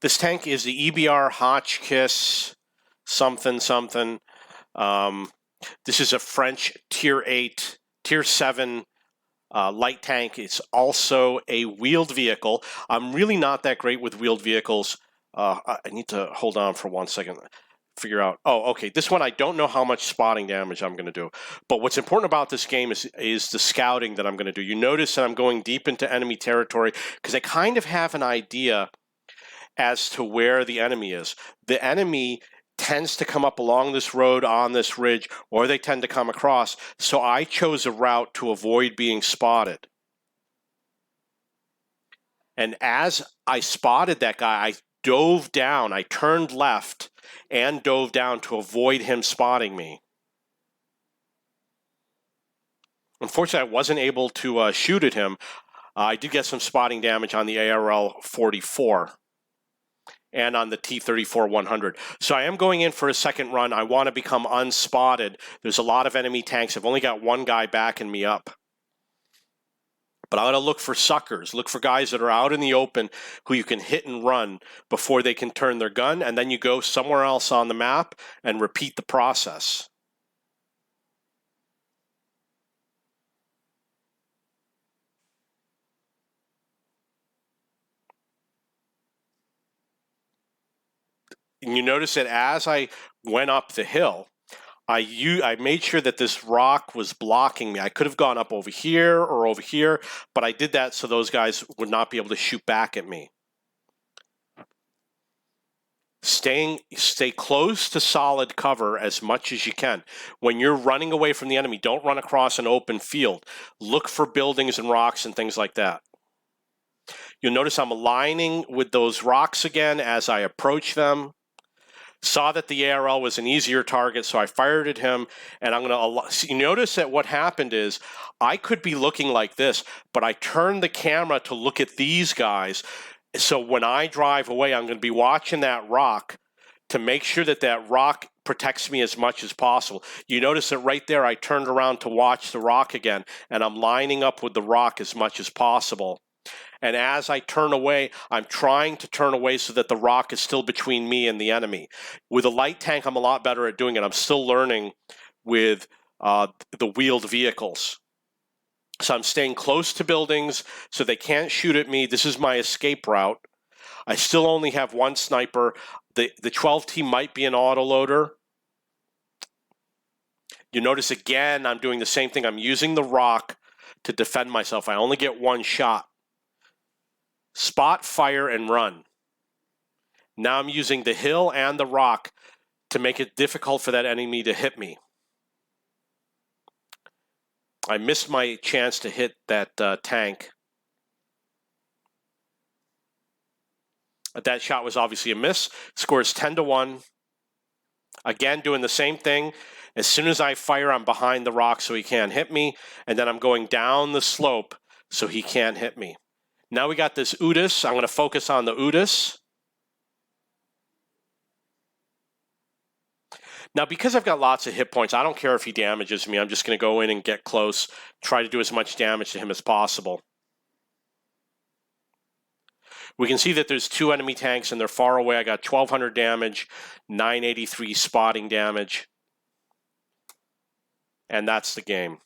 This tank is the EBR Hotchkiss something. This is a French Tier 8, Tier 7 light tank. It's also a wheeled vehicle. I'm really not that great with wheeled vehicles. I need to hold on for 1 second. Figure out. Oh, okay. This one I don't know how much spotting damage I'm going to do. But what's important about this game is the scouting that I'm going to do. You notice that I'm going deep into enemy territory because I kind of have an idea as to where the enemy is. The enemy tends to come up along this road on this ridge, or they tend to come across. So I chose a route to avoid being spotted. And as I spotted that guy, I dove down. I turned left and dove down to avoid him spotting me. Unfortunately, I wasn't able to shoot at him. I did get some spotting damage on the ARL-44 and on the T-34-100. So I am going in for a second run. I want to become unspotted. There's a lot of enemy tanks. I've only got one guy backing me up. But I want to look for suckers, look for guys that are out in the open who you can hit and run before they can turn their gun, and then you go somewhere else on the map and repeat the process. And you notice that as I went up the hill, I made sure that this rock was blocking me. I could have gone up over here or over here, but I did that so those guys would not be able to shoot back at me. Stay close to solid cover as much as you can. When you're running away from the enemy, don't run across an open field. Look for buildings and rocks and things like that. You'll notice I'm aligning with those rocks again as I approach them. Saw that the ARL was an easier target, so I fired at him, and I'm going to see. Notice that what happened is I could be looking like this, but I turned the camera to look at these guys. So when I drive away, I'm going to be watching that rock to make sure that that rock protects me as much as possible. You notice that right there, I turned around to watch the rock again, and I'm lining up with the rock as much as possible. And as I turn away, I'm trying to turn away so that the rock is still between me and the enemy. With a light tank, I'm a lot better at doing it. I'm still learning with the wheeled vehicles. So I'm staying close to buildings so they can't shoot at me. This is my escape route. I still only have one sniper. The 12T might be an autoloader. You notice again, I'm doing the same thing. I'm using the rock to defend myself. I only get one shot. Spot, fire, and run. Now I'm using the hill and the rock to make it difficult for that enemy to hit me. I missed my chance to hit that tank. That shot was obviously a miss. Scores 10-1. Again, doing the same thing. As soon as I fire, I'm behind the rock so he can't hit me. And then I'm going down the slope so he can't hit me. Now we got this UDIS. I'm going to focus on the UDIS. Now, because I've got lots of hit points, I don't care if he damages me. I'm just going to go in and get close, try to do as much damage to him as possible. We can see that there's two enemy tanks and they're far away. I got 1,200 damage, 983 spotting damage. And that's the game.